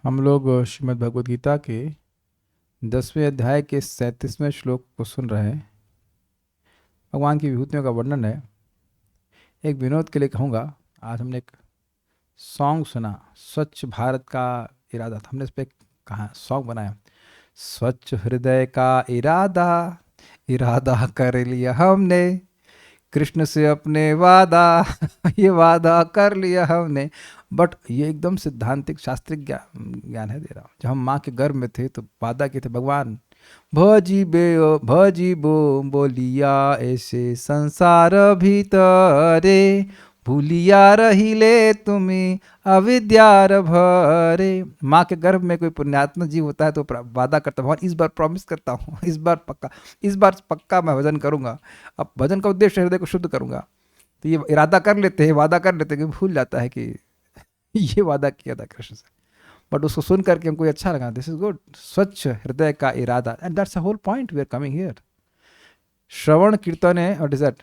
हम लोग श्रीमद् भगवद गीता के 10वें अध्याय के 37वें श्लोक को सुन रहे हैं। भगवान की विभूतियों का वर्णन है। एक विनोद के लिए कहूँगा, आज हमने एक सॉन्ग सुना, स्वच्छ भारत का इरादा था। हमने इस पर कहा सॉन्ग बनाया, स्वच्छ हृदय का इरादा, इरादा कर लिया हमने कृष्ण से अपने वादा ये वादा कर लिया हमने। बट ये एकदम सिद्धांतिक शास्त्रिक ज्ञान है दे रहा हूँ। जब हम माँ के गर्भ में थे तो वादा किए थे, भगवान भजी बो बोलिया ऐसे संसार भीतरे, भूलिया रहिले तुम्हें अविद्यार भरे। माँ के गर्भ में कोई पुण्यात्मा जीव होता है तो वादा करता, भगवान इस बार प्रॉमिस करता हूँ, इस बार पक्का मैं भजन करूंगा। अब भजन का उद्देश्य हृदय को शुद्ध करूंगा। तो ये इरादा कर लेते हैं, वादा कर लेते हैं कि भूल जाता है कि ये वादा किया था कृष्ण से। बट उसको सुन करके हमको अच्छा लगा, दिस इज गुड, स्वच्छ हृदय का इरादा, and that's the whole point we are coming here. श्रवण कीर्तन है और डिजर्ट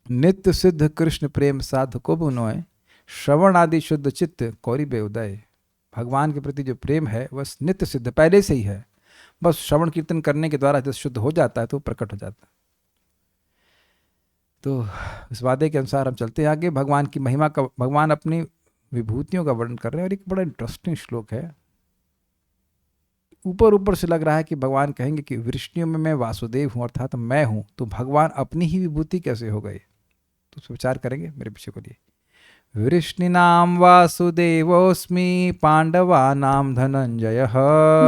नित्य सिद्ध कृष्ण प्रेम साध को बुनोय, श्रवण आदि शुद्ध चित्त कौरिबे उदय। भगवान के प्रति जो प्रेम है वह नित्य सिद्ध पहले से ही है, बस श्रवण कीर्तन करने के द्वारा जब शुद्ध हो जाता है तो प्रकट हो जाता है। तो इस वादे के अनुसार हम चलते हैं आगे। भगवान की महिमा का, भगवान अपनी विभूतियों का वर्णन कर रहे हैं और एक बड़ा इंटरेस्टिंग श्लोक है। ऊपर ऊपर से लग रहा है कि भगवान कहेंगे कि वृष्णियों में मैं वासुदेव हूँ, अर्थात मैं हूँ, तो भगवान अपनी ही विभूति कैसे हो गए, तो उस पर विचार करेंगे। मेरे पीछे को लिए, वृष्णिनाम वासुदेवोऽस्मि पांडवानां धनंजयः,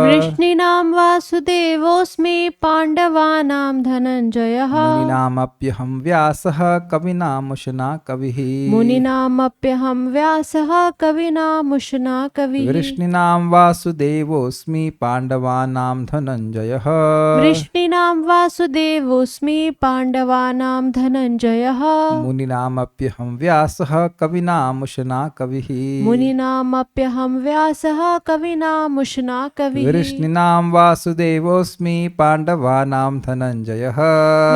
वृष्णीनां वासुदेवोऽस्मि पाण्डवानां धनञ्जयः, मुनीनामप्यहं व्यासः कविनामुशना कविः, मुनीनामप्यहं व्यासः कविनामुशना कविः। वृष्णिनां वासुदेवोऽस्मि पांडवानां धनंजयः, वृष्णीनां वासुदेवोऽस्मि पाण्डवानां धनञ्जयः, मुनीनामप्यहं व्यासः कविनामुशना कविः, मुनीनामप्यहं व्यासः कविनामुशना कविः। वृष्णिनां वासुदेवोऽस्मि पांडवानां धनंजयः,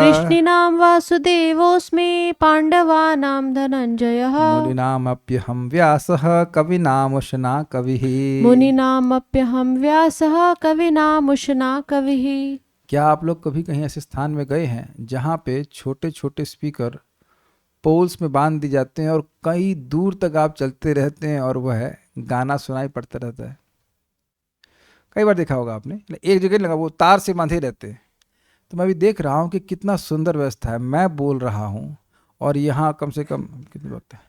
वृष्णीनां वासुदेवोऽस्मि पाण्डवानां धनञ्जयः, मुनीनामप्यहं व्यासः कविनामुशना कविः। मुनीनामप्यहं व्यासः कविनामुशना कविः। क्या आप लोग कभी कहीं ऐसे स्थान में गए हैं जहाँ पे छोटे छोटे स्पीकर पोल्स में बांध दिए जाते हैं और कई दूर तक आप चलते रहते हैं और वह गाना सुनाई पड़ता रहता है? कई बार देखा होगा आपने, एक जगह लगा वो तार से बांधे रहते हैं। तो मैं भी देख रहा हूँ कि कितना सुंदर व्यवस्था है। मैं बोल रहा हूँ और यहाँ कम से कम कितने वक्त है,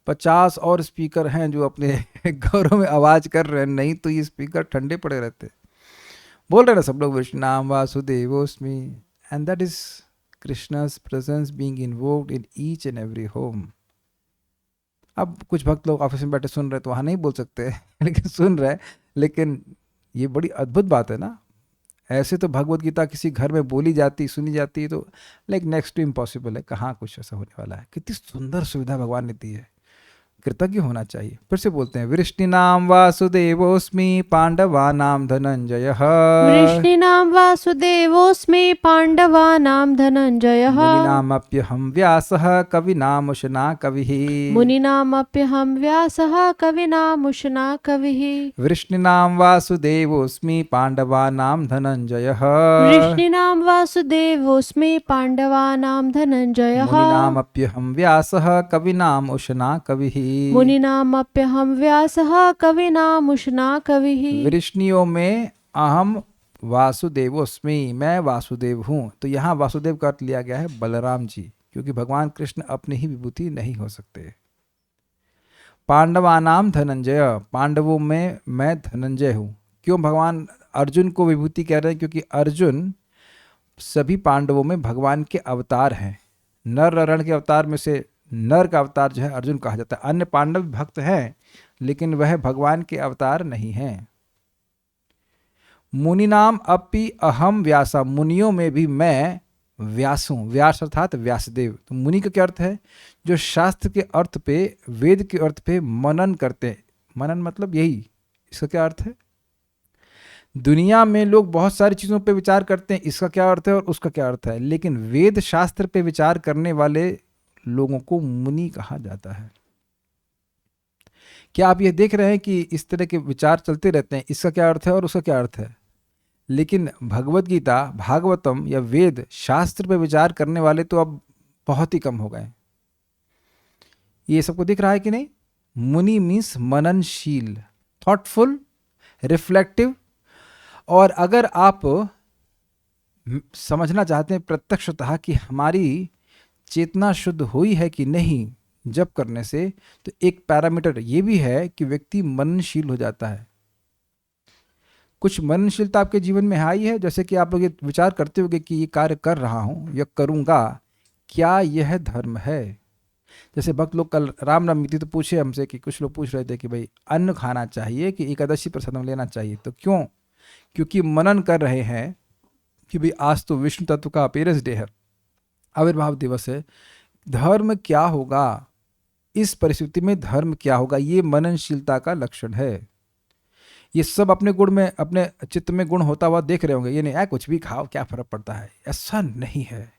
50 और स्पीकर हैं जो अपने घरों में आवाज़ कर रहे हैं। नहीं तो ये स्पीकर ठंडे पड़े रहते हैं। बोल रहे ना सब लोग विष्णुनाम वासुदेवोस्मि, and that is Krishna's presence being invoked in each and every home. अब कुछ भक्त लोग ऑफिस में बैठे सुन रहे तो वहाँ नहीं बोल सकते लेकिन सुन रहे। लेकिन ये बड़ी अद्भुत बात है ना। ऐसे तो भगवत गीता किसी घर में बोली जाती, सुनी जाती है तो लाइक नेक्स्ट टू इम्पॉसिबल है। कहाँ कुछ ऐसा होने वाला है। कितनी सुंदर सुविधा भगवान ने दी है, कृतज्ञ होना चाहिए। फिर से बोलते हैं, वृष्णिनाम वासुदेवोस्मि पांडवानां धनंजयः, वृष्णीनां वासुदेवोऽस्मि पाण्डवानां धनञ्जयः, मुनीनामप्यहं व्यासः कविनामुशना कविः, मुनीनामप्यहं व्यासः कविनामुशना कविः। वृष्णिनां वासुदेवोस्मि पांडवानां धनंजयः, वृष्णीनां वासुदेवोऽस्मि पाण्डवानां धनञ्जयः, मुनीनामप्यहं व्यासः कविनामुशना कविः। मुनीनामप्यहं व्यासः कविनामुशना कविः। वृष्णियों में अहम वासुदेवोस्मि, मैं वासुदेव हूँ। तो यहाँ वासुदेव का अर्थ लिया गया है बलराम जी, क्योंकि भगवान कृष्ण अपनी ही विभूति नहीं हो सकते। पांडवानाम धनंजय, पांडवों में मैं धनंजय हूँ। क्यों भगवान अर्जुन को विभूति कह रहे हैं? क्योंकि अर्जुन सभी पांडवों में भगवान के अवतार हैं। नर रण के अवतार में से नर का अवतार जो है अर्जुन कहा जाता है। अन्य पांडव भक्त हैं लेकिन वह भगवान के अवतार नहीं हैं। मुनिनाम अपि अहम व्यासा, मुनियों में भी मैं व्यास हूँ। व्यास अर्थात व्यासदेव। तो मुनि का क्या अर्थ है? जो शास्त्र के अर्थ पे, वेद के अर्थ पे मनन करते हैं। मनन मतलब यही, इसका क्या अर्थ है? दुनिया में लोग बहुत सारी चीज़ों पे विचार करते हैं, इसका क्या अर्थ है और उसका क्या अर्थ है, लेकिन वेद शास्त्र पे विचार करने वाले लोगों को मुनि कहा जाता है। क्या आप ये देख रहे हैं कि इस तरह के विचार चलते रहते हैं, इसका क्या अर्थ है और उसका क्या अर्थ है? लेकिन भगवत गीता, भागवतम या वेद शास्त्र पे विचार करने वाले तो अब बहुत ही कम हो गए। ये सबको दिख रहा है कि नहीं? मुनि मीन्स मननशील, थॉटफुल, रिफ्लेक्टिव। और अगर आप समझना चाहते हैं प्रत्यक्षतः कि हमारी चेतना शुद्ध हुई है कि नहीं जप करने से, तो एक पैरामीटर ये भी है कि व्यक्ति मननशील हो जाता है। कुछ मननशीलता आपके जीवन में आई है, जैसे कि आप लोग ये विचार करते होंगे कि ये कार्य कर रहा हूँ या करूँगा, क्या यह धर्म है? जैसे भक्त लोग कल रामनवमी थी तो पूछे हमसे कि कुछ लोग पूछ रहे थे कि भाई अन्न खाना चाहिए कि एकादशी प्रसादम लेना चाहिए, तो क्यों? क्योंकि मनन कर रहे हैं कि भाई आज तो विष्णु तत्व का अपीयरेंस डे है, आविर्भाव दिवस है, धर्म क्या होगा, इस परिस्थिति में धर्म क्या होगा, ये मननशीलता का लक्षण है। ये सब अपने गुण में, अपने चित्त में गुण होता हुआ देख रहे होंगे, ये नहीं कुछ भी खाओ क्या फर्क पड़ता है, ऐसा नहीं है।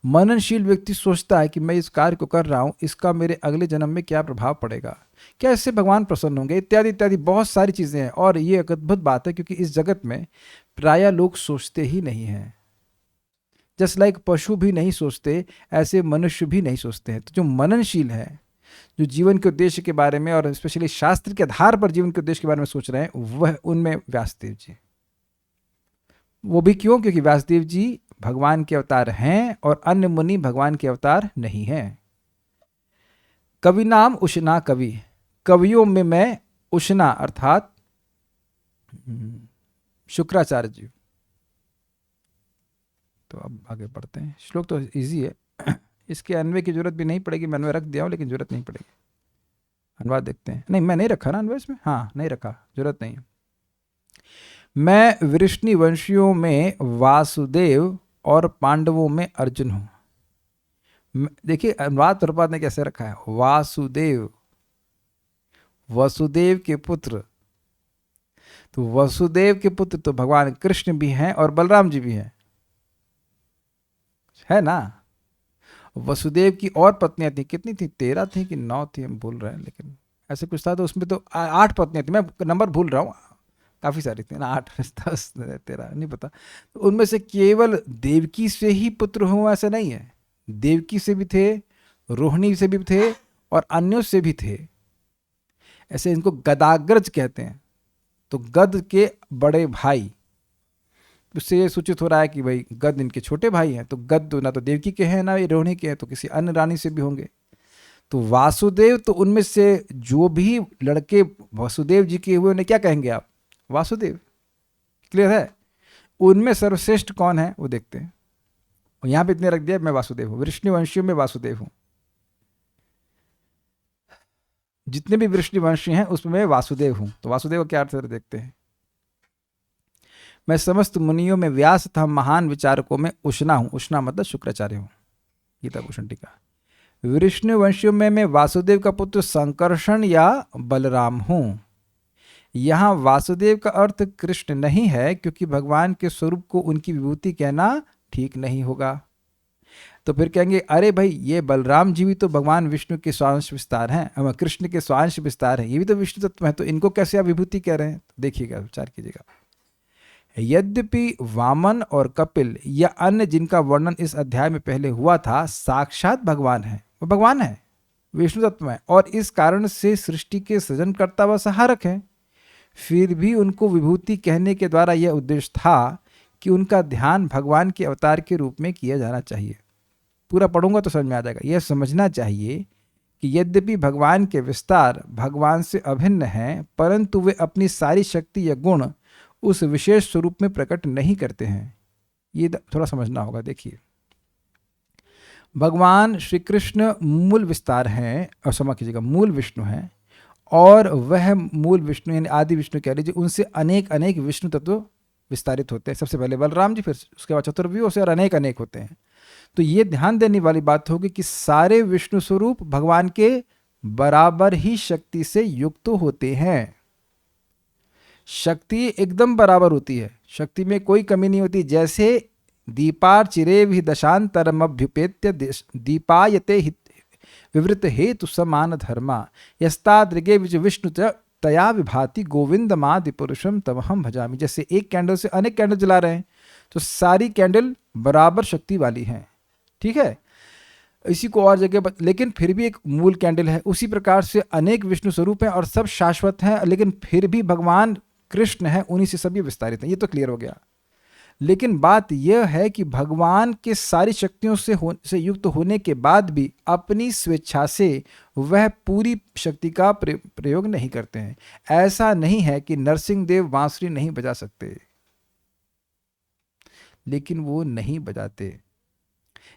मननशील व्यक्ति सोचता है कि मैं इस कार्य को कर रहा हूँ, इसका मेरे अगले जन्म में क्या प्रभाव पड़ेगा, क्या इससे भगवान प्रसन्न होंगे, इत्यादि इत्यादि बहुत सारी चीज़ें हैं। और ये एक अद्भुत बात है क्योंकि इस जगत में प्रायः लोग सोचते ही नहीं हैं। जस्ट लाइक पशु भी नहीं सोचते, ऐसे मनुष्य भी नहीं सोचते हैं। तो जो मननशील है, जो जीवन के उद्देश्य के बारे में और स्पेशली शास्त्र के आधार पर जीवन के उद्देश्य के बारे में सोच रहे हैं, वह उनमें व्यासदेव जी। वो भी क्यों? क्योंकि व्यासदेव जी भगवान के अवतार हैं और अन्य मुनि भगवान के अवतार नहीं हैं। कवि नाम उष्णा कवि, कवियों में मैं उष्णा अर्थात शुक्राचार्य जी। तो अब आगे बढ़ते हैं। श्लोक तो इजी है, इसके अन्वय की जरूरत भी नहीं पड़ेगी, मैं अन्वय रख दिया हूँ लेकिन जरूरत नहीं पड़ेगी। अनुवाद देखते हैं। नहीं, मैं नहीं रखा ना अन्वय इसमें, हाँ नहीं रखा, जरूरत नहीं। मैं वृष्णि वंशियों में वासुदेव और पांडवों में अर्जुन हूं। देखिए अनुवाद प्रभुपाद ने कैसे रखा है, वासुदेव, वसुदेव के पुत्र। तो वसुदेव के पुत्र तो भगवान कृष्ण भी हैं और बलराम जी भी हैं, है ना। वसुदेव की और पत्नियां थी, कितनी थी, 13 थी कि 9 थी, हम भूल रहे हैं, लेकिन ऐसे कुछ था। तो उसमें तो 8 पत्नियां थी, मैं नंबर भूल रहा हूँ, काफ़ी सारी थी ना, 8 10 13 नहीं पता। तो उनमें से केवल देवकी से ही पुत्र हुआ ऐसा नहीं है, देवकी से भी थे, रोहिणी से भी थे और अन्यों से भी थे। ऐसे इनको गदाग्रज कहते हैं। तो गद के बड़े भाई, उससे ये सूचित हो रहा है कि भाई गद इनके छोटे भाई हैं। तो गद ना तो देवकी के हैं ना ये रोहिणी के हैं, तो किसी अन्य रानी से भी होंगे। तो वासुदेव, तो उनमें से जो भी लड़के वसुदेव जी के हुए उन्हें क्या कहेंगे आप, वासुदेव। क्लियर है। उनमें सर्वश्रेष्ठ कौन है वो देखते हैं। और यहां पे इतने रख दिया, मैं वासुदेव हूं, वृष्णिवंशियों में वासुदेव हूं। जितने भी वृष्णिवंशी हैं उसमें मैं वासुदेव हूं। तो वासुदेव का क्या अर्थ है देखते हैं। मैं समस्त मुनियों में व्यास तथा महान विचारकों में उष्णा हूं। उष्णा मतलब शुक्राचार्य हूं। गीता भूषण टीका। वृष्णिवंशियों में मैं वासुदेव का पुत्र संकर्षण या बलराम हूं। यहां वासुदेव का अर्थ कृष्ण नहीं है, क्योंकि भगवान के स्वरूप को उनकी विभूति कहना ठीक नहीं होगा। तो फिर कहेंगे अरे भाई ये बलराम जी भी तो भगवान विष्णु के स्वांश विस्तार हैं, कृष्ण के स्वांश विस्तार हैं, ये भी तो विष्णु तत्व है, तो इनको कैसे आप विभूति कह रहे हैं। तो देखिएगा, विचार कीजिएगा। यद्यपि वामन और कपिल या अन्य जिनका वर्णन इस अध्याय में पहले हुआ था साक्षात भगवान है, वो भगवान है, विष्णु तत्व है, और इस कारण से सृष्टि के सृजनकर्ता व सहारक हैं। फिर भी उनको विभूति कहने के द्वारा यह उद्देश्य था कि उनका ध्यान भगवान के अवतार के रूप में किया जाना चाहिए। पूरा पढ़ूंगा तो समझ में आ जाएगा। यह समझना चाहिए कि यद्यपि भगवान के विस्तार भगवान से अभिन्न हैं, परंतु वे अपनी सारी शक्ति या गुण उस विशेष स्वरूप में प्रकट नहीं करते हैं। ये थोड़ा समझना होगा। देखिए, भगवान श्री कृष्ण मूल विस्तार हैं, और क्षमा कीजिएगा मूल विष्णु हैं, और वह मूल विष्णु यानी आदि विष्णु कह लीजिए, उनसे अनेक अनेक विष्णु तत्व विस्तारित होते हैं। सबसे पहले बलराम जी, फिर उसके बाद चतुर्व्यूह से, और अनेक अनेक होते हैं। तो ये ध्यान देने वाली बात होगी कि सारे विष्णु स्वरूप भगवान के बराबर ही शक्ति से युक्त होते हैं। शक्ति एकदम बराबर होती है, शक्ति में कोई कमी नहीं होती। जैसे दीपार चिरे भी दशांतरमभ्युपेत्य दीपायते विवृत हेतु समान धर्मा यस्तादृगे विष्णु तया विभाति गोविंदमादि पुरुषम तमहम भजामि। जैसे एक कैंडल से अनेक कैंडल जला रहे हैं तो सारी कैंडल बराबर शक्ति वाली हैं, ठीक है, इसी को और जगह लेकिन फिर भी एक मूल कैंडल है। उसी प्रकार से अनेक विष्णु स्वरूप हैं और सब शाश्वत हैं, लेकिन फिर भी भगवान कृष्ण है, उन्हीं से सभी विस्तारित हैं। ये तो क्लियर हो गया। लेकिन बात यह है कि भगवान के सारी शक्तियों से युक्त होने के बाद भी अपनी स्वेच्छा से वह पूरी शक्ति का प्रयोग नहीं करते हैं। ऐसा नहीं है कि नरसिंह देव बांसुरी नहीं बजा सकते, लेकिन वो नहीं बजाते।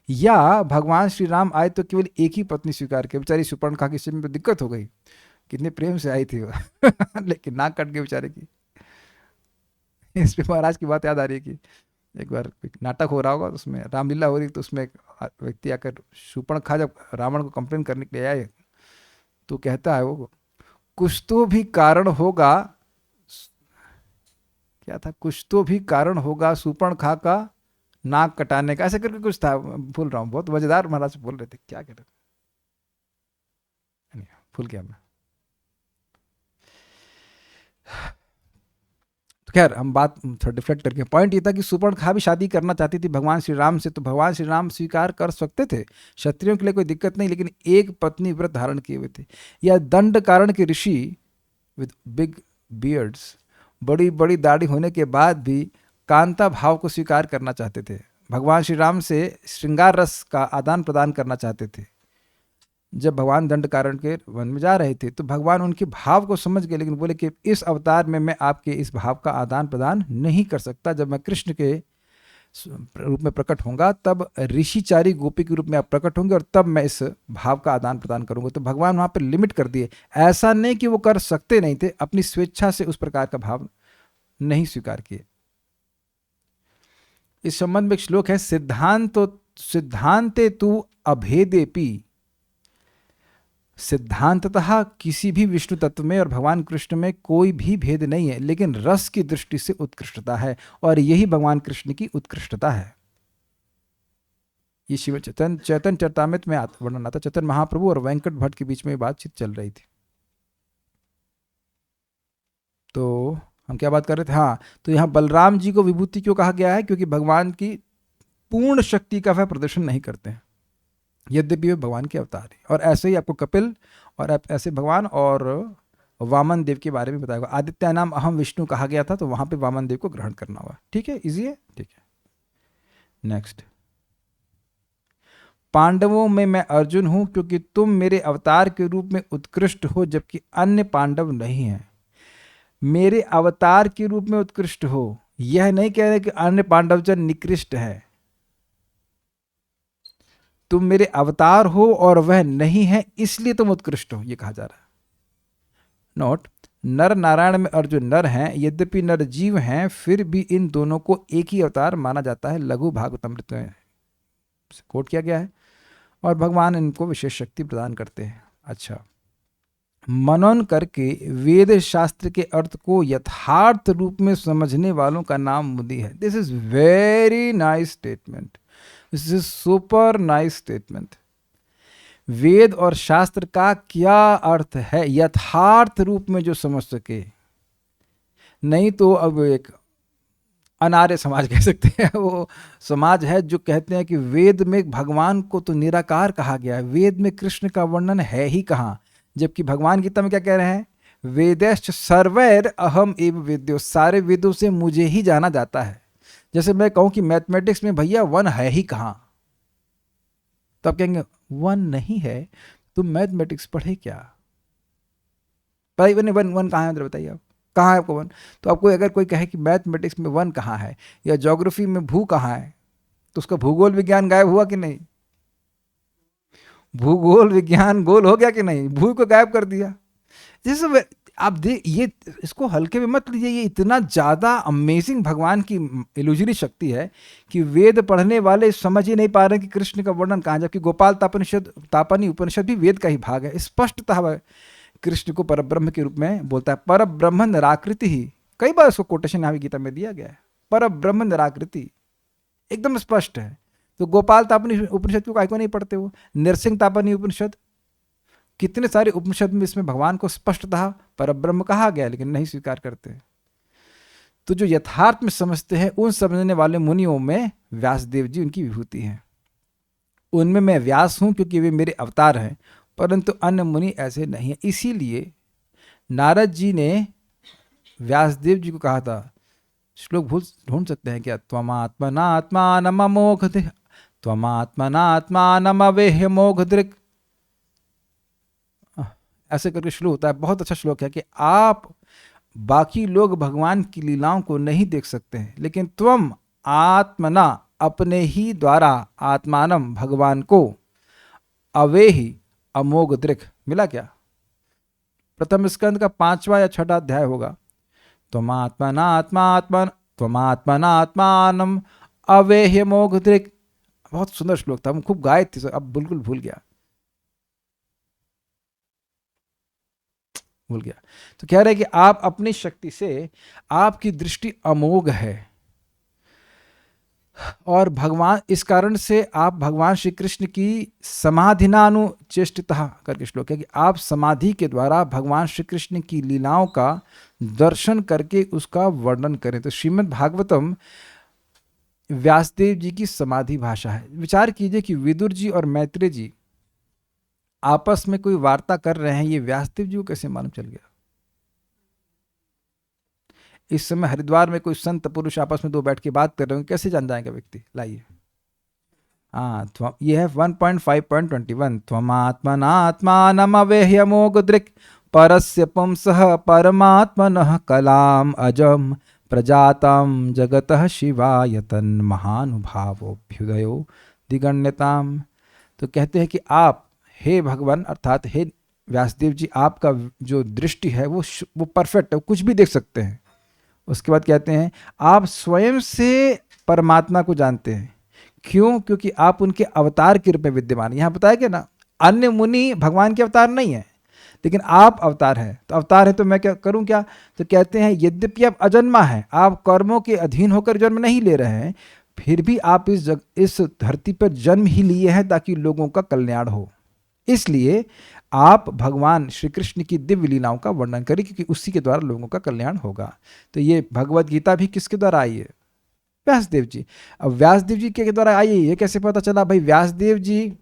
या भगवान श्री राम आए तो केवल एक ही पत्नी स्वीकार की, बेचारी सुपर्णखा की समय में दिक्कत हो गई, कितने प्रेम से आई थी वो लेकिन नाक कट गई बेचारे की। इस पे महाराज की बात याद आ रही है कि एक बार एक नाटक हो रहा होगा, तो उसमें रामलीला हो रही, तो उसमें एक व्यक्ति आकर सुपर्णखा जब रावण को कंप्लेन करने के लिए आए तो कहता है वो, कुछ तो भी कारण होगा, क्या था, कुछ तो भी कारण होगा सुपर्णखा का नाक कटाने का, ऐसे करके कुछ था, भूल रहा हूँ। बहुत मजेदार महाराज बोल रहे थे, क्या कह रहे थे, भूल गया मैं। तो खैर हम बात थोड़ा डिफ्लेक्ट करके, पॉइंट ये था कि सुपर्णखा भी शादी करना चाहती थी भगवान श्री राम से, तो भगवान श्री राम स्वीकार कर सकते थे, क्षत्रियों के लिए कोई दिक्कत नहीं, लेकिन एक पत्नी व्रत धारण किए हुए थे। या दंड कारण के ऋषि विद बिग बियर्ड्स, बड़ी बड़ी दाढ़ी होने के बाद भी कांता भाव को स्वीकार करना चाहते थे, भगवान श्री राम से श्रृंगार रस का आदान प्रदान करना चाहते थे। जब भगवान दंड कारण के वन में जा रहे थे तो भगवान उनके भाव को समझ गए, लेकिन बोले कि इस अवतार में मैं आपके इस भाव का आदान प्रदान नहीं कर सकता। जब मैं कृष्ण के रूप में प्रकट होऊंगा तब ऋषिचारी गोपी के रूप में आप प्रकट होंगे और तब मैं इस भाव का आदान प्रदान करूंगा। तो भगवान वहां पर लिमिट कर दिए, ऐसा नहीं कि वो कर सकते नहीं थे, अपनी स्वेच्छा से उस प्रकार का भाव नहीं स्वीकार किए। इस संबंध में एक श्लोक है, सिद्धांते तू अभेदेपि, सिद्धांततः किसी भी विष्णु तत्व में और भगवान कृष्ण में कोई भी भेद नहीं है, लेकिन रस की दृष्टि से उत्कृष्टता है, और यही भगवान कृष्ण की उत्कृष्टता है। ये शिव चैतन्य चरितामृत में वर्णन आता, चैतन्य महाप्रभु और वेंकट भट्ट के बीच में बातचीत चल रही थी। तो हम क्या बात कर रहे थे, हाँ, तो यहाँ बलराम जी को विभूति क्यों कहा गया है, क्योंकि भगवान की पूर्ण शक्ति का वह प्रदर्शन नहीं करते हैं, यद्यपि वे भगवान के अवतार हैं। और ऐसे ही आपको कपिल और ऐसे भगवान और वामन देव के बारे में बताया। आदित्य नाम अहम विष्णु कहा गया था, तो वहां पे वामन देव को ग्रहण करना हुआ। ठीक है, इजी है, ठीक है। नेक्स्ट, पांडवों में मैं अर्जुन हूं क्योंकि तुम मेरे अवतार के रूप में उत्कृष्ट हो, जबकि अन्य पांडव नहीं हैं। मेरे अवतार के रूप में उत्कृष्ट हो, यह नहीं कह रहे कि अन्य पांडवजन निकृष्ट है। तुम मेरे अवतार हो और वह नहीं है, इसलिए तुम उत्कृष्ट हो, यह कहा जा रहा है। नोट, नर नारायण में अर्जुन नर हैं, यद्यपि नर जीव हैं, फिर भी इन दोनों को एक ही अवतार माना जाता है। लघु भागवतमृत में कोट किया गया है, और भगवान इनको विशेष शक्ति प्रदान करते हैं। अच्छा, मनन करके वेद शास्त्र के अर्थ को यथार्थ रूप में समझने वालों का नाम मुनि है। This is very nice statement, this is super nice statement. वेद और शास्त्र का क्या अर्थ है, यथार्थ रूप में जो समझ सके, नहीं तो अब एक अनार्य समाज कह सकते हैं, वो समाज है जो कहते हैं कि वेद में भगवान को तो निराकार कहा गया है, वेद में कृष्ण का वर्णन है ही कहाँ, जबकि भगवान गीता में क्या कह रहे हैं, वेदैश्च सर्वैर अहम एव वेद्यो, सारे वेदों से मुझे ही जाना जाता है। जैसे मैं कहूं कि मैथमेटिक्स में भैया वन है ही कहाँ, तब कहेंगे वन नहीं है, तुम मैथमेटिक्स पढ़े क्या, वन वन कहाँ है, अंदर बताइए आप, कहाँ है आपको वन। तो आपको अगर कोई कहे कि मैथमेटिक्स में वन कहाँ है, या ज्योग्राफी में भू कहाँ है, तो उसका भूगोल विज्ञान गायब हुआ कि नहीं, भूगोल विज्ञान गोल हो गया कि नहीं, भू को गायब कर दिया। जैसे आप देख, ये इसको हल्के में मत लीजिए, ये इतना ज़्यादा अमेजिंग भगवान की इल्यूजरी शक्ति है कि वेद पढ़ने वाले समझ ही नहीं पा रहे कि कृष्ण का वर्णन कहाँ, जबकि गोपाल तापनी उपनिषद भी वेद का ही भाग है। स्पष्टतः कृष्ण को परब्रह्म के रूप में बोलता है, पर ब्रह्म निराकृति ही, कई बार उसको कोटेशन यहाँ गीता में दिया गया है, पर ब्रह्म निराकृति एकदम स्पष्ट है। तो गोपाल तापनी उपनिषद को नहीं पढ़ते हो, नरसिंह तापनी उपनिषद, कितने सारे उपनिषद में इसमें भगवान को स्पष्टतः परब्रह्म कहा गया, लेकिन नहीं स्वीकार करते। तो जो यथार्थ में समझते हैं उन समझने वाले मुनियों में व्यासदेव जी उनकी विभूति हैं। उनमें मैं व्यास हूं क्योंकि वे मेरे अवतार हैं, परंतु अन्य मुनि ऐसे नहीं हैं। इसीलिए नारद जी ने व्यासदेव जी को कहा था, श्लोक भूल ढूंढ सकते हैं क्या? त्वमात्मना आत्मानमोघधि त्वमात्मना आत्मानमवेह्य मोघदृक्, ऐसे करके श्लोक होता है। बहुत अच्छा श्लोक है कि आप बाकी लोग भगवान की लीलाओं को नहीं देख सकते हैं, लेकिन त्वम आत्मना अपने ही द्वारा आत्मानम भगवान को अवेहि अमोघ दृक्। मिला क्या? प्रथम स्कंद का 5वां या 6वां अध्याय होगा। त्वमात्मना आत्मानम अवेह्य मोघ दृक्। बहुत सुंदर श्लोक था, हम खूब गाए थे, अब बिल्कुल भूल गया। तो कह रहे कि आप अपनी शक्ति से, आपकी दृष्टि अमोघ है और भगवान, इस कारण से आप भगवान श्री कृष्ण की समाधिनानुचेष्टितः करके श्लोक है कि आप समाधि के द्वारा भगवान श्री कृष्ण की लीलाओं का दर्शन करके उसका वर्णन करें। तो श्रीमद् भागवतम व्यासदेव जी की समाधि भाषा है। विचार कीजिए कि विदुर जी और मैत्रेय जी आपस में कोई वार्ता कर रहे हैं, ये व्यासदेव जी को कैसे मालूम चल गया? इस समय हरिद्वार में कोई संत पुरुष आपस में दो बैठ के बात कर रहे हो, कैसे जान जाएगा व्यक्ति? लाइए, हाँ, ये है 1.5.21। त्वमात्मनात्मानमवेह्य मोघ दृक् परस्य पुंसः परमात्मनः कलाम अजम प्रजाताम जगतः शिवाय तन्महानुभावोऽभ्युदयो दिगण्यताम। तो कहते हैं कि आप, हे भगवान अर्थात हे व्यासदेव जी, आपका जो दृष्टि है वो परफेक्ट है, कुछ भी देख सकते हैं। उसके बाद कहते हैं आप स्वयं से परमात्मा को जानते हैं। क्यों? क्योंकि आप उनके अवतार के रूप में विद्यमान। यहाँ बताया गया ना, अन्य मुनि भगवान के अवतार नहीं है, लेकिन आप अवतार हैं। तो अवतार है तो मैं क्या करूं क्या? तो कहते हैं यद्यपि आप अजन्मा हैं, आप कर्मों के अधीन होकर जन्म नहीं ले रहे हैं, फिर भी आप इस धरती पर जन्म ही लिए हैं ताकि लोगों का कल्याण हो। इसलिए आप भगवान श्री कृष्ण की दिव्य लीलाओं का वर्णन करें, क्योंकि उसी के द्वारा लोगों का कल्याण होगा। तो ये भगवत गीता भी किसके द्वारा आई है? व्यासदेव जी। अब व्यासदेव जी के द्वारा आई है, ये कैसे पता चला? भाई व्यासदेव जी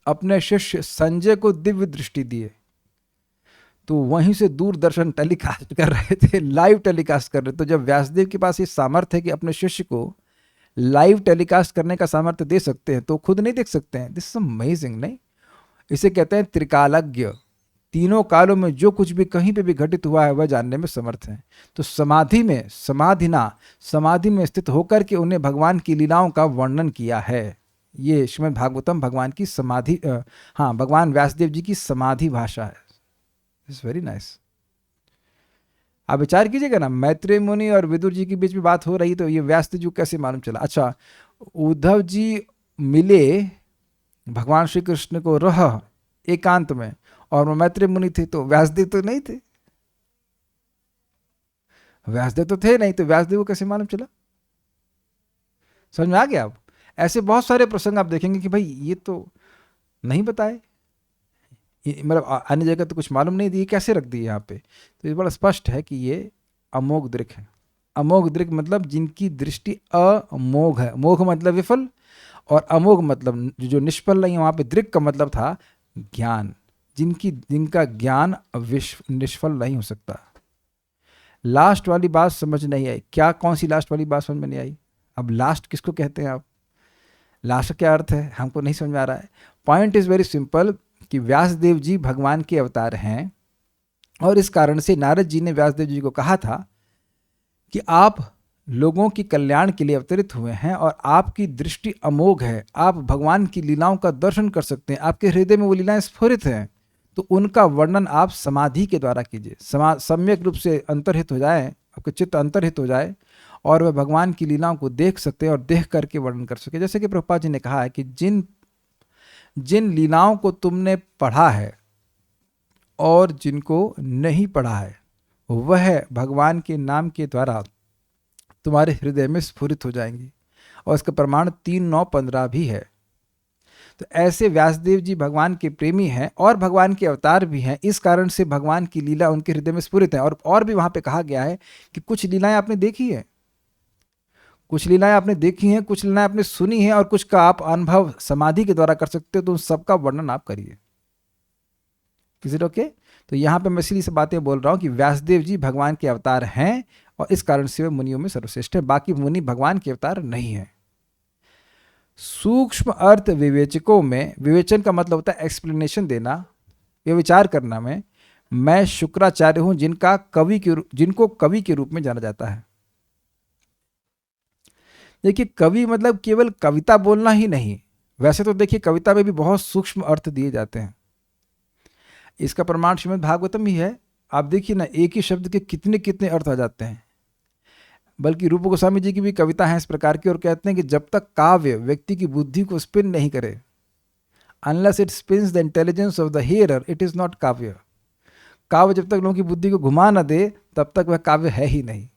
अपने शिष्य संजय को दिव्य दृष्टि दिए, तो वहीं से दूरदर्शन टेलीकास्ट कर रहे थे, लाइव टेलीकास्ट कर रहे थे। तो जब व्यासदेव के पास ये सामर्थ्य है कि अपने शिष्य को लाइव टेलीकास्ट करने का सामर्थ्य दे सकते हैं, तो खुद नहीं देख सकते हैं? दिस इज अमेजिंग, नहीं? इसे कहते हैं त्रिकालज्ञ। तीनों कालों में जो कुछ भी कहीं पे भी घटित हुआ है वह जानने में समर्थ है। तो समाधि में, समाधि में स्थित होकर के उन्हें भगवान की लीलाओं का वर्णन किया है। ये श्रीमद् भागवतम भगवान की समाधि, भगवान व्यासदेव जी की समाधि भाषा है। It's very nice. आप विचार कीजिएगा ना, मैत्रेय मुनि और विदुर जी के बीच में बात हो रही, तो ये व्यासदेव जी को कैसे मालूम चला? अच्छा, उद्धव जी मिले भगवान श्री कृष्ण को रह एकांत में, और वो मैत्रेय मुनि थे, तो व्यासदेव तो नहीं थे। व्यासदेव तो थे नहीं, तो व्यासदेव को कैसे मालूम चला? समझ में आ गया? आप ऐसे बहुत सारे प्रसंग आप देखेंगे कि भाई ये तो नहीं बताए, मतलब अन्य जगह तो कुछ मालूम नहीं दी, कैसे रख दी यहाँ पे? तो ये बड़ा स्पष्ट है कि ये अमोघ दृक् है। अमोघ दृक् मतलब जिनकी दृष्टि अमोघ है। मोघ मतलब विफल, और अमोघ मतलब जो निष्फल नहीं है। वहाँ पे दृक् का मतलब था ज्ञान, जिनका ज्ञान निष्फल नहीं हो सकता। लास्ट वाली बात समझ नहीं आई क्या? कौन सी लास्ट वाली बात समझ में नहीं आई? अब लास्ट किसको कहते हैं? आप लास्ट का क्या अर्थ है हमको नहीं समझ में आ रहा है। पॉइंट इज वेरी सिंपल कि व्यासदेव जी भगवान के अवतार हैं, और इस कारण से नारद जी ने व्यासदेव जी को कहा था कि आप लोगों की कल्याण के लिए अवतरित हुए हैं और आपकी दृष्टि अमोघ है, आप भगवान की लीलाओं का दर्शन कर सकते हैं, आपके हृदय में वो लीलाएं स्फुरित हैं, तो उनका वर्णन आप समाधि के द्वारा कीजिए। सम्यक रूप से अंतर्हित हो जाए, आपके चित्त अंतर्हित हो जाए और वह भगवान की लीलाओं को देख सकते हैं और देख करके वर्णन कर सके। जैसे कि प्रभुपाद जी ने कहा है कि जिन लीलाओं को तुमने पढ़ा है और जिनको नहीं पढ़ा है, वह भगवान के नाम के द्वारा तुम्हारे हृदय में स्फुरित हो जाएंगी। और इसका प्रमाण 3, 9, 15 भी है। तो ऐसे व्यासदेव जी भगवान के प्रेमी हैं और भगवान के अवतार भी हैं, इस कारण से भगवान की लीला उनके हृदय में स्फुरित है। और भी वहां पे कहा गया है कि कुछ लीलाएं आपने देखी है, कुछ लीलाएं आपने देखी हैं, कुछ लीलाएं आपने सुनी हैं, और कुछ का आप अनुभव समाधि के द्वारा कर सकते हो, तो उन सबका वर्णन आप करिए। Is it okay? तो यहाँ पे मैं इसलिए से बातें बोल रहा हूँ कि व्यासदेव जी भगवान के अवतार हैं और इस कारण से वे मुनियों में सर्वश्रेष्ठ है, बाकी मुनि भगवान के अवतार नहीं है। सूक्ष्म अर्थ विवेचकों में, विवेचन का मतलब होता है एक्सप्लेनेशन देना या विचार करना में, मैं शुक्राचार्य हूं जिनको कवि के रूप में जाना जाता है। देखिए कवि मतलब केवल कविता बोलना ही नहीं, वैसे तो देखिए कविता में भी बहुत सूक्ष्म अर्थ दिए जाते हैं। इसका प्रमाण श्रीमद् भागवतम ही है। आप देखिए ना, एक ही शब्द के कितने कितने अर्थ आ जाते हैं। बल्कि रूप गोस्वामी जी की भी कविता है इस प्रकार की, और कहते हैं कि जब तक काव्य व्यक्ति की बुद्धि को स्पिन नहीं करे, unless it spins the intelligence of the hearer, it is not काव्य। काव्य जब तक लोगों की बुद्धि को घुमा न दे, तब तक वह काव्य है ही नहीं।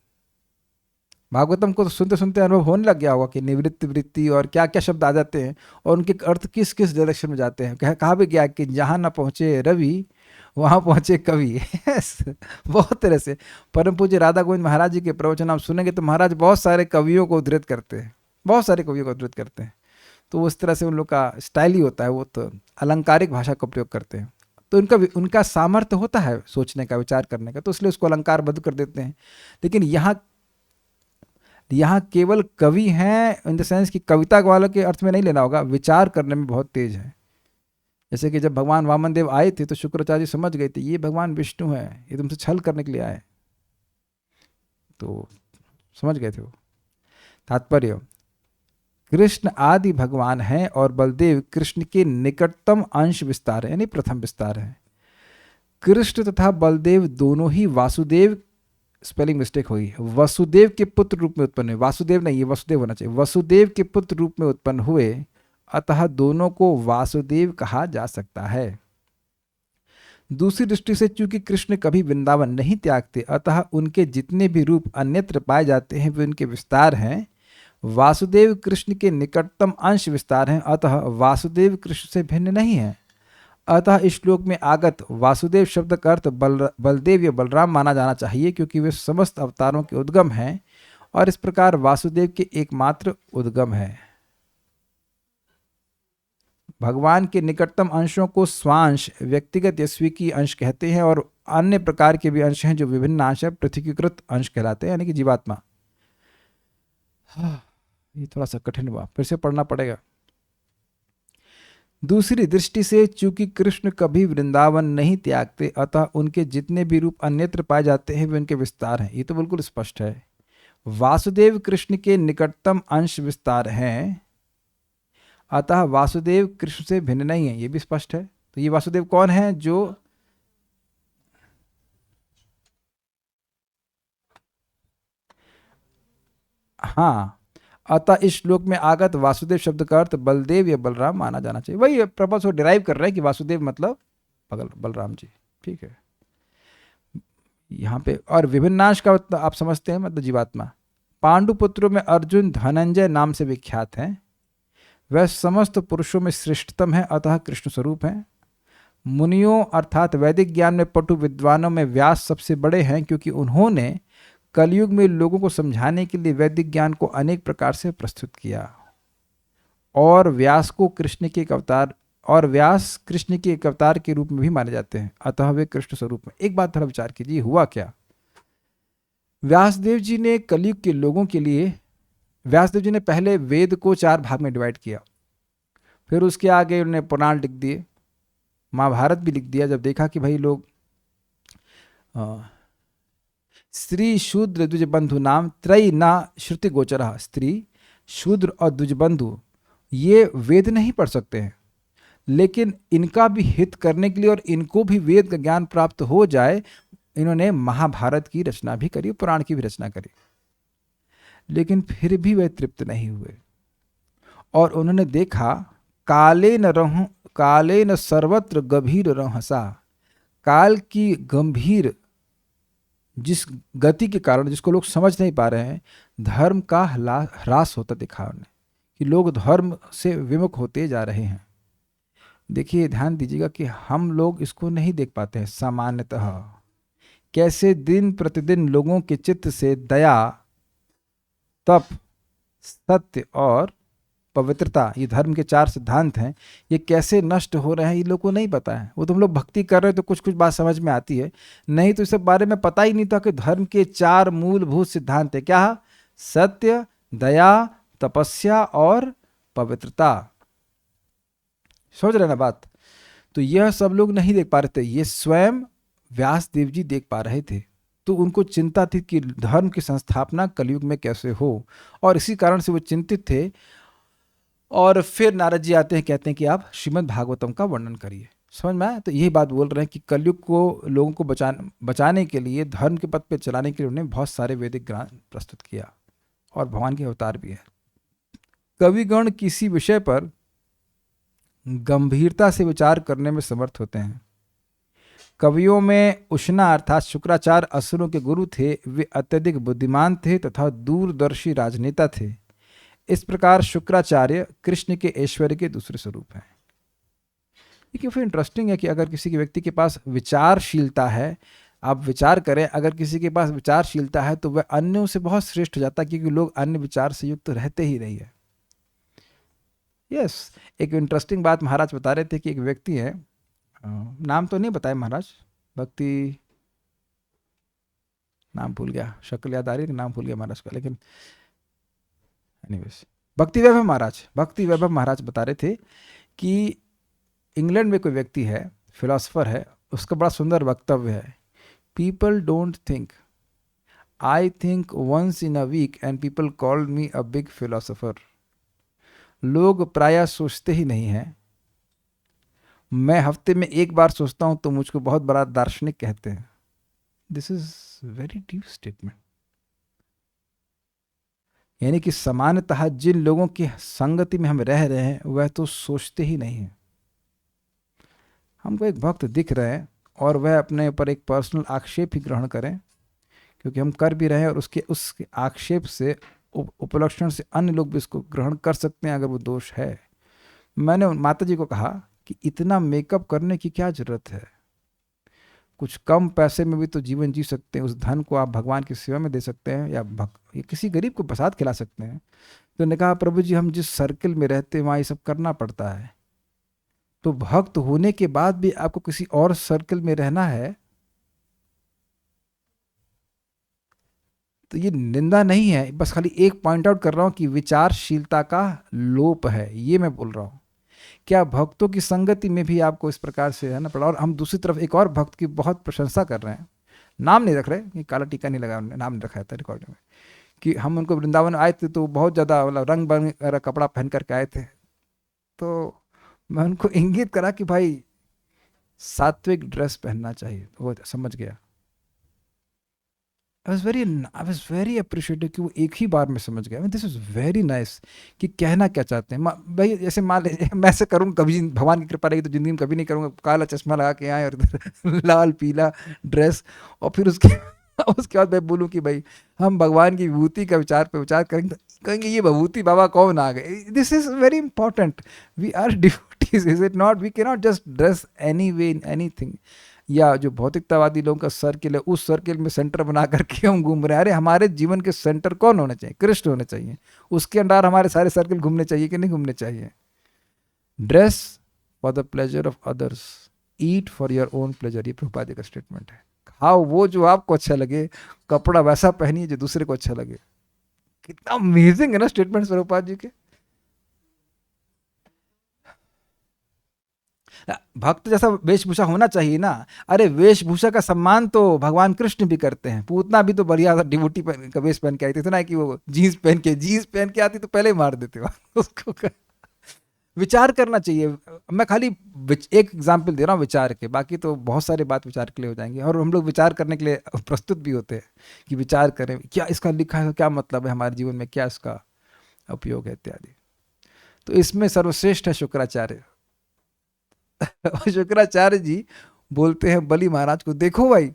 भागवतम को तो सुनते सुनते अनुभव होने लग गया होगा कि निवृत्ति, वृत्ति और क्या क्या शब्द आ जाते हैं, और उनके अर्थ किस किस डायरेक्शन में जाते हैं। कहा भी गया कि जहाँ न पहुँचे रवि वहाँ पहुँचे कवि। बहुत तरह से परम पूज्य राधा गोविंद महाराज जी के प्रवचन आप सुनेंगे तो महाराज बहुत सारे कवियों को उद्धृत करते हैं, बहुत सारे कवियों को उद्धृत करते हैं। तो उस तरह से उन लोग का स्टाइल ही होता है, वो तो अलंकारिक भाषा का प्रयोग करते हैं। तो उनका सामर्थ्य होता है सोचने का, विचार करने का, तो इसलिए उसको अलंकारबद्ध कर देते हैं। लेकिन यहाँ केवल कवि हैं इन द सेंस कि कविता वालों के अर्थ में नहीं लेना होगा, विचार करने में बहुत तेज है। जैसे कि जब भगवान वामन देव आए थे तो शुक्राचार्य जी समझ गए थे ये भगवान विष्णु है, ये तुमसे छल करने के लिए आए, तो समझ गए थे वो। तात्पर्य, कृष्ण आदि भगवान हैं और बलदेव कृष्ण के निकटतम अंश विस्तार है, यानी प्रथम विस्तार है। कृष्ण तथा बलदेव दोनों ही वासुदेव, स्पेलिंग मिस्टेक हुई, वसुदेव के पुत्र रूप में उत्पन्न हुए। वासुदेव नहीं, ये वसुदेव होना चाहिए। वसुदेव के पुत्र रूप में उत्पन्न हुए, अतः दोनों को वासुदेव कहा जा सकता है। दूसरी दृष्टि से चूंकि कृष्ण कभी वृंदावन नहीं त्यागते, अतः उनके जितने भी रूप अन्यत्र पाए जाते हैं वे उनके विस्तार हैं। वासुदेव कृष्ण के निकटतम अंश विस्तार हैं, अतः वासुदेव कृष्ण से भिन्न नहीं है। अतः इस श्लोक में आगत वासुदेव शब्द का अर्थ बलदेव या बलराम माना जाना चाहिए, क्योंकि वे समस्त अवतारों के उद्गम हैं और इस प्रकार वासुदेव के एकमात्र उद्गम है। भगवान के निकटतम अंशों को स्वांश, व्यक्तिगत या स्वीकीय अंश कहते हैं, और अन्य प्रकार के भी अंश हैं जो विभिन्न अंश है, पृथकीकृत अंश कहलाते हैं, यानी कि जीवात्मा। ये थोड़ा सा कठिन हुआ, फिर से पढ़ना पड़ेगा। दूसरी दृष्टि से चूंकि कृष्ण कभी वृंदावन नहीं त्यागते, अतः उनके जितने भी रूप अन्यत्र पाए जाते हैं वे उनके विस्तार हैं। ये तो बिल्कुल स्पष्ट है। वासुदेव कृष्ण के निकटतम अंश विस्तार हैं, अतः वासुदेव कृष्ण से भिन्न नहीं है, ये भी स्पष्ट है। तो ये वासुदेव कौन है? जो हाँ, अतः इस श्लोक में आगत वासुदेव शब्द का अर्थ बलदेव या बलराम माना जाना चाहिए। वही प्रपस वो डिराइव कर रहे हैं कि वासुदेव मतलब बलराम जी, ठीक है। यहाँ पे और विभिन्नांश का मतलब आप समझते हैं, मतलब जीवात्मा। पांडु पुत्रों में अर्जुन धनंजय नाम से विख्यात हैं। वह समस्त पुरुषों में श्रेष्ठतम है, अतः कृष्ण स्वरूप हैं। मुनियों अर्थात वैदिक ज्ञान में पटु विद्वानों में व्यास सबसे बड़े हैं, क्योंकि उन्होंने कलयुग में लोगों को समझाने के लिए वैदिक ज्ञान को अनेक प्रकार से प्रस्तुत किया। और व्यास कृष्ण के एक अवतार के रूप में भी माने जाते हैं, अतः वे कृष्ण स्वरूप में। एक बात थोड़ा विचार कीजिए, हुआ क्या? व्यासदेव जी ने कलयुग के लोगों के लिए, व्यासदेव जी ने पहले वेद को 4 भाग में डिवाइड किया, फिर उसके आगे उन्होंने पुराण लिख दिए, महाभारत भी लिख दिया। जब देखा कि भाई लोग स्त्री शूद्र द्विजबंधु नाम त्रय ना श्रुति गोचरा, स्त्री शूद्र और द्विजबंधु ये वेद नहीं पढ़ सकते हैं, लेकिन इनका भी हित करने के लिए और इनको भी वेद का ज्ञान प्राप्त हो जाए, इन्होंने महाभारत की रचना भी करी, पुराण की भी रचना करी। लेकिन फिर भी वे तृप्त नहीं हुए और उन्होंने देखा काले न सर्वत्र गंभीर रहसा, काल की गंभीर जिस गति के कारण, जिसको लोग समझ नहीं पा रहे हैं, धर्म का ह्रास होता दिखा उन्हें, कि लोग धर्म से विमुख होते जा रहे हैं। देखिए ध्यान दीजिएगा कि हम लोग इसको नहीं देख पाते हैं सामान्यतः, कैसे दिन प्रतिदिन लोगों के चित्त से दया, तप, सत्य और पवित्रता, ये धर्म के 4 सिद्धांत हैं, ये कैसे नष्ट हो रहे हैं ये लोग को नहीं पता है। वो तुम लोग भक्ति कर रहे हो तो कुछ कुछ बात समझ में आती है, नहीं तो इस सब बारे में पता ही नहीं था कि धर्म के 4 मूलभूत सिद्धांत है क्या? सत्य, दया, तपस्या और पवित्रता। समझ रहे ना बात? तो यह सब लोग नहीं देख पा रहे थे, ये स्वयं व्यास देव जी देख पा रहे थे। तो उनको चिंता थी कि धर्म की संस्थापना कलयुग में कैसे हो, और इसी कारण से वो चिंतित थे। और फिर नारद जी आते हैं, कहते हैं कि आप श्रीमद् भागवतम का वर्णन करिए। समझ में आया? तो यही बात बोल रहे हैं कि कलयुग को लोगों को बचाने के लिए, धर्म के पथ पे चलाने के लिए उन्होंने बहुत सारे वैदिक ग्रंथ प्रस्तुत किया, और भगवान के अवतार भी है। कविगण किसी विषय पर गंभीरता से विचार करने में समर्थ होते हैं। कवियों में उष्णा अर्थात शुक्राचार्य असुरों के गुरु थे। वे अत्यधिक बुद्धिमान थे तथा दूरदर्शी राजनेता थे। इस प्रकार शुक्राचार्य कृष्ण के ऐश्वर्य के दूसरे स्वरूप हैं। ये क्यों फिर इंटरेस्टिंग है कि अगर किसी के व्यक्ति के पास विचारशीलता है, आप विचार करें, अगर किसी के पास विचारशीलता है तो वह अन्यों से बहुत श्रेष्ठ हो जाता है, क्योंकि लोग अन्य विचार से युक्त रहते ही नहीं है। यस, एक इंटरेस्टिंग बात महाराज बता रहे थे कि एक व्यक्ति है, नाम तो नहीं बताया महाराज, भक्ति, नाम भूल गया, शक्ल याद आ रही है, नाम भूल गया महाराज का, लेकिन एनीवेज भक्ति वैभव महाराज बता रहे थे कि इंग्लैंड में कोई व्यक्ति है, फिलोसफर है, उसका बड़ा सुंदर वक्तव्य है। People don't think, I think once in a week and people call me a big philosopher. लोग प्रायः सोचते ही नहीं हैं, मैं हफ्ते में एक बार सोचता हूं तो मुझको बहुत बड़ा दार्शनिक कहते हैं। This is very deep statement. यानी कि सामान्यतः जिन लोगों की संगति में हम रह रहे हैं वह तो सोचते ही नहीं है। हमको एक भक्त दिख रहे हैं और वह अपने ऊपर एक पर्सनल आक्षेप ही ग्रहण करें, क्योंकि हम कर भी रहे हैं, और उस आक्षेप से, उपलक्षण से अन्य लोग भी इसको ग्रहण कर सकते हैं अगर वो दोष है। मैंने माता जी को कहा कि इतना मेकअप करने की क्या जरूरत है, कुछ कम पैसे में भी तो जीवन जी सकते हैं, उस धन को आप भगवान की सेवा में दे सकते हैं, या किसी गरीब को प्रसाद खिला सकते हैं। तो उन्होंने कहा प्रभु जी हम जिस सर्कल में रहते हैं वहाँ ये सब करना पड़ता है, तो भक्त होने के बाद भी आपको किसी और सर्कल में रहना है, तो ये निंदा नहीं है, बस खाली एक पॉइंट आउट कर रहा हूं कि विचारशीलता का लोप है, ये मैं बोल रहा हूं। क्या भक्तों की संगति में भी आपको इस प्रकार से है ना पड़ा। और हम दूसरी तरफ एक और भक्त की बहुत प्रशंसा कर रहे हैं, नाम नहीं रख रहे, ये काला टीका नहीं लगा, नाम नहीं रखा था रिकॉर्ड में, कि हम उनको वृंदावन आए थे तो बहुत ज़्यादा मतलब रंग बिरंगा कपड़ा पहन करके आए थे, तो मैं उनको इंगित करा कि भाई सात्विक ड्रेस पहनना चाहिए, तो वो समझ गया। आई वॉज वेरी अप्रिशिएटिव कि वो एक ही बार में समझ गया। दिस इज वेरी नाइस कि कहना क्या चाहते हैं। भाई जैसे मान लीजिए मैं ऐसे करूँ, कभी भगवान की कृपा रही तो जिंदगी में कभी नहीं करूँगा, काला चश्मा लगा के आए और लाल पीला ड्रेस, और फिर उसके बाद मैं बोलूँ कि भाई हम भगवान की विभूति का विचार पे विचार करेंगे, तो कहेंगे ये विभूति बाबा कौन आ गए। This is very important, we are devotees, is it not? We can not just dress any way in anything. या जो भौतिकतावादी लोगों का सर्किल है, उस सर्किल में सेंटर बना करके हम घूम रहे हैं। अरे हमारे जीवन के सेंटर कौन होने चाहिए? कृष्ण होने चाहिए, उसके अंदर हमारे सारे सर्किल घूमने चाहिए कि नहीं घूमने चाहिए? Dress for the pleasure of others, eat for your own pleasure, ये प्रभुपाद जी का स्टेटमेंट है। खाओ वो जो आपको अच्छा लगे, कपड़ा वैसा पहनिए जो दूसरे को अच्छा लगे। कितना अमेजिंग है ना स्टेटमेंट प्रभुपाद जी के। भक्त जैसा वेशभूषा होना चाहिए ना। अरे वेशभूषा का सम्मान तो भगवान कृष्ण भी करते हैं। पूतना भी तो बढ़िया डिवोटी का वेश पहन के आई थी, इतना है कि वो जीन्स पहन के आती तो पहले ही मार देते उसको। विचार करना चाहिए। मैं खाली एक एग्जाम्पल दे रहा हूँ विचार के, बाकी तो बहुत सारी बात विचार के लिए हो जाएंगे, और हम लोग विचार करने के लिए प्रस्तुत भी होते हैं कि विचार करें क्या इसका लिखा है, क्या मतलब है हमारे जीवन में, क्या इसका उपयोग है इत्यादि। तो इसमें सर्वश्रेष्ठ है शुक्राचार्य। शुक्राचार्य जी बोलते हैं बलि महाराज को, देखो भाई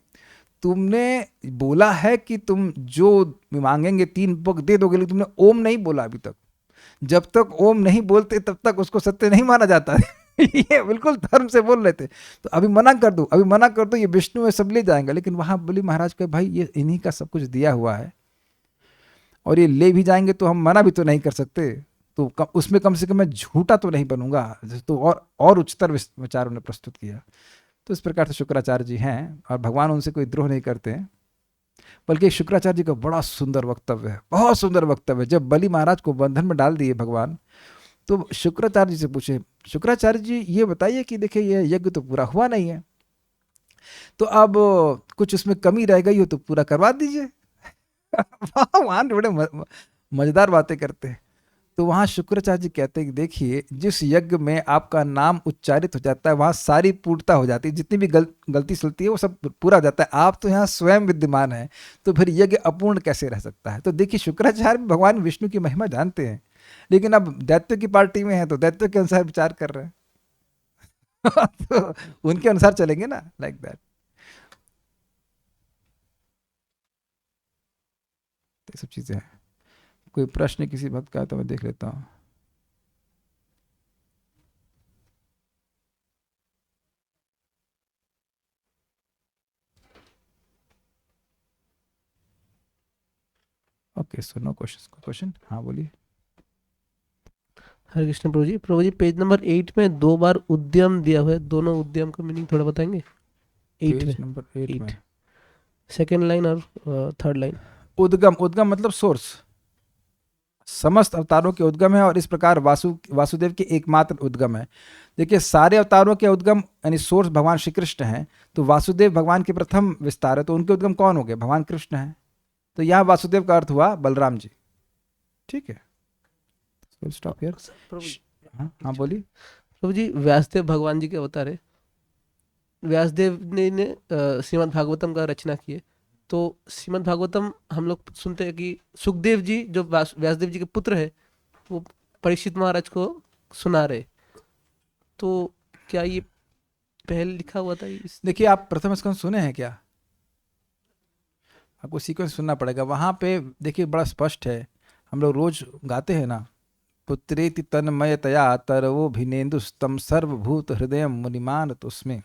तुमने बोला है कि तुम जो मांगेंगे 3 पग दे दोगे, लेकिन तुमने ओम नहीं बोला अभी तक। जब तक ओम नहीं बोलते तब तक उसको सत्य नहीं माना जाता है। ये बिल्कुल धर्म से बोल रहे थे। तो अभी मना कर दो, अभी मना कर दो, ये विष्णु है, सब ले जाएंगे। लेकिन वहां बलि महाराज कहे भाई ये इन्हीं का सब कुछ दिया हुआ है और ये ले भी जाएंगे तो हम मना भी तो नहीं कर सकते, तो उसमें कम से कम मैं झूठा तो नहीं बनूंगा। तो और उच्चतर विचार उन्हें प्रस्तुत किया। तो इस प्रकार से शुक्राचार्य जी हैं और भगवान उनसे कोई द्रोह नहीं करते हैं। बल्कि शुक्राचार्य जी का बड़ा सुंदर वक्तव्य है, बहुत सुंदर वक्तव्य है। जब बलि महाराज को बंधन में डाल दिए भगवान, तो शुक्राचार्य जी से पूछे, शुक्राचार्य जी ये बताइए कि देखिए ये यज्ञ तो पूरा हुआ नहीं है, तो अब कुछ उसमें कमी रह गई हो तो पूरा करवा दीजिए। भगवान बड़े मजेदार बातें करते हैं। तो वहां शुक्राचार्य जी कहते हैं कि देखिए जिस यज्ञ में आपका नाम उच्चारित हो जाता है वहां सारी पूर्णता हो जाती है, जितनी भी गलती सलती है वो सब पूरा हो जाता है। आप तो यहाँ स्वयं विद्यमान है, तो फिर यज्ञ अपूर्ण कैसे रह सकता है। तो देखिए शुक्राचार्य भगवान विष्णु की महिमा जानते हैं, लेकिन अब दैत्य की पार्टी में है तो दैत्य के अनुसार विचार कर रहे हैं। तो उनके अनुसार चलेंगे ना, लाइक दैट। ये सब चीजें हैं। कोई प्रश्न किसी भक्त का है तो मैं देख लेता हूँ। Okay, so no question. हाँ बोलिए। हरे कृष्ण प्रभु जी। प्रभु जी पेज नंबर 8 में 2 बार उद्यम दिया हुआ है, दोनों उद्यम का मीनिंग थोड़ा बताएंगे। 8 में, पेज नंबर 8 में सेकेंड लाइन और थर्ड लाइन। उद्गम, उद्गम मतलब सोर्स, समस्त अवतारों के उद्गम है और इस प्रकार वासुदेव के एकमात्र उद्गम है। देखिए सारे अवतारों के उद्गम यानी सोर्स भगवान श्री कृष्ण हैं, तो वासुदेव भगवान के प्रथम विस्तार है, तो उनके उद्गम कौन हो गए, भगवान कृष्ण है। तो यहाँ वासुदेव का अर्थ हुआ बलराम जी। ठीक है, स्टॉप हियर। प्रभु जी, हाँ बोलिए। प्रभु जी व्यासदेव भगवान जी के अवतार है। व्यासदेव ने श्रीमद् भागवतम का रचना की है। तो श्रीमद् भागवतम हम लोग सुनते हैं कि सुखदेव जी जो व्यासदेव जी के पुत्र है वो परीक्षित महाराज को सुना रहे। तो क्या ये पहले लिखा हुआ था इस? देखिए आप प्रथम स्कंद सुने हैं क्या? आपको सीक्वेंस सुनना पड़ेगा। वहाँ पे देखिए बड़ा स्पष्ट है, हम लोग रोज गाते हैं ना, पुत्रेति तन्मयतया तरवो भिनेन्दुस्तम सर्वभूत हृदय मुनिमान तुस्मे।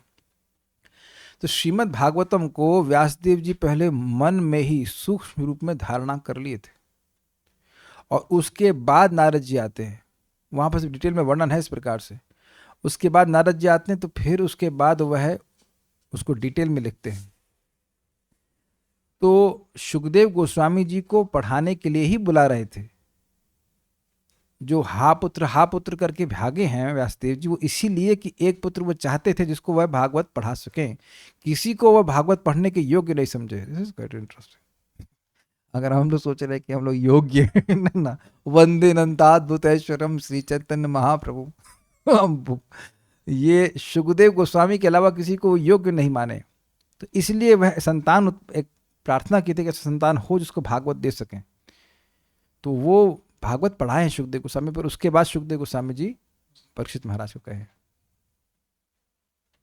तो श्रीमद् भागवतम को व्यासदेव जी पहले मन में ही सूक्ष्म रूप में धारणा कर लिए थे और उसके बाद नारद जी आते हैं। वहाँ पर डिटेल में वर्णन है इस प्रकार से। उसके बाद नारद जी आते हैं तो फिर उसके बाद वह उसको डिटेल में लिखते हैं। तो सुखदेव गोस्वामी जी को पढ़ाने के लिए ही बुला रहे थे। जो हा पुत्र करके भागे हैं व्यासदेव जी, वो इसीलिए कि एक पुत्र वो चाहते थे जिसको वह भागवत पढ़ा सकें, किसी को वह भागवत पढ़ने के योग्य नहीं समझे। This is quite interesting. अगर हम लोग सोच रहे हैं कि हम लोग योग्य ना, वंदे अनंताद्भुत ऐश्वरम श्री चैतन्य महाप्रभु, ये सुखदेव गोस्वामी के अलावा किसी को योग्य नहीं माने। तो इसलिए वह संतान एक प्रार्थना की थी कि संतान हो जिसको भागवत दे सकें। तो वो भागवत पढ़ाए हैं सुखदेव गोस्वामी पर। उसके बाद सुखदेव गोस्वामी जी परीक्षित महाराज को कहे।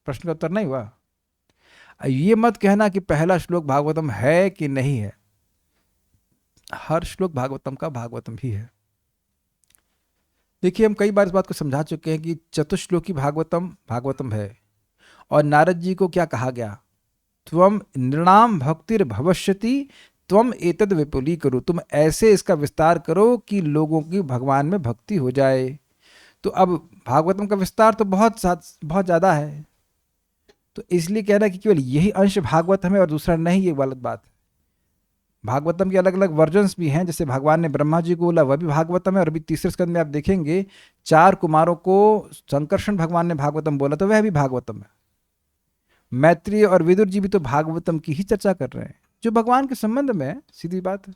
प्रश्न का उत्तर नहीं हुआ। ये मत कहना कि पहला श्लोक भागवतम है कि नहीं है। हर श्लोक भागवतम का भागवतम ही है। देखिए हम कई बार इस बात को समझा चुके हैं कि चतुश्लोकी भागवतम है। और नारद जी को क्या कहा गया, त्वम नृणाम भक्तिर भविष्यति त्वम एतद विपुली करो, तुम ऐसे इसका विस्तार करो कि लोगों की भगवान में भक्ति हो जाए। तो अब भागवतम का विस्तार तो बहुत ज़्यादा है, तो इसलिए कहना कि केवल यही अंश भागवतम है और दूसरा नहीं, ये गलत बात है। भागवतम के अलग अलग वर्जन्स भी हैं। जैसे भगवान ने ब्रह्मा जी को बोला वह भी भागवतम है, और अभी तीसरे स्कंद में आप देखेंगे 4 कुमारों को संकर्षण भगवान ने भागवतम बोला तो वह भी भागवतम है। मैत्रेय और विदुर जी भी तो भागवतम की ही चर्चा कर रहे हैं, जो भगवान के संबंध में है, सीधी बात है।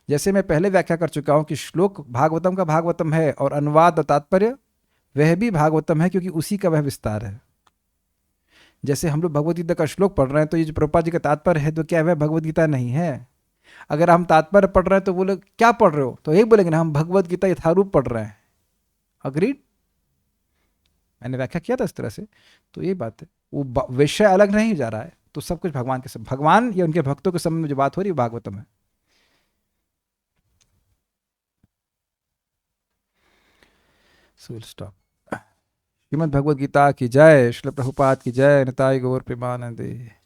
जैसे मैं पहले व्याख्या कर चुका हूं कि श्लोक भागवतम का भागवतम है और अनुवाद और तात्पर्य वह भी भागवतम है, क्योंकि उसी का वह विस्तार है। जैसे हम लोग भगवद गीता का श्लोक पढ़ रहे हैं तो ये जो प्रभुपाद जी का तात्पर्य है, तो क्या वह भगवद गीता नहीं है? अगर हम तात्पर्य पढ़ रहे हैं तो बोले क्या पढ़ रहे हो, तो यही बोलेंगे ना हम भगवद गीता यथारूप पढ़ रहे हैं। अग्रीड? मैंने व्याख्या किया था इस तरह से। तो ये बात है, वो विषय अलग नहीं जा रहा है, तो सब कुछ भगवान के भगवान या उनके भक्तों के संबंध में जो बात हो रही है भागवतम है। So we'll stop. Shrimad Bhagavad Gita की जय, श्रील प्रभुपाद की जय, निताई गौर प्रेमानंदे।